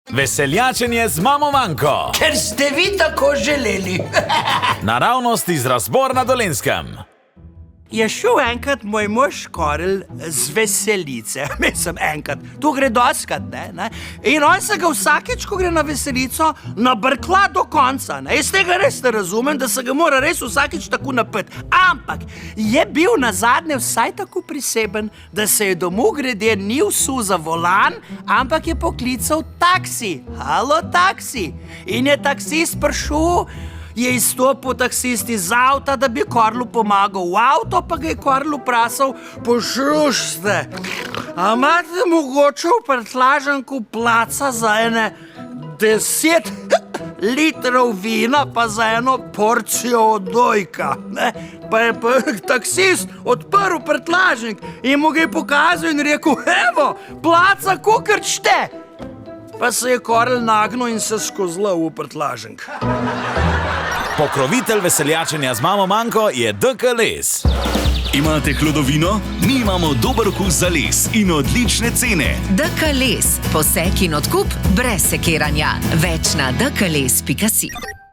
Veseljačenje z mamo Manko. Ker ste vi tako želeli. Naravnost iz Razbor na Dolenjskem. Je šel enkrat moj mož Korel z veselice. Mislim, enkrat. To gre doskrat, ne? In on se ga vsakeč, ko gre na veselico, nabrkla do konca. Ne? Jaz tega res ne razumem, da se ga mora res vsakeč tako napet. Ampak je bil nazadnje vsaj tako priseben, da se je domov grede ni vsul za volan, ampak je poklical taksi. Halo, taksi. In je taksist prišel, je izstopil taksist iz avta, da bi Korlu pomagal. V avto pa ga je Korlu vprašal, poslušajte, a imate mogoče v prtljažniku placa za ene 10 litrov vina pa za eno porcijo odojka, ne? Pa je pa taksist odprl prtljažnik in mu ga je pokazal in rekel, evo, placa kakor čte. Pa se je Korel nagnil in se skozlal v prtljažnik. Pokrovitelj veseljačenja z mamo Manko je DK Les. Imate hlodovino? Mi imamo dober okus za les in odlične cene. DK Les. Posek in odkup brez sekiranja. Več na dkles.si.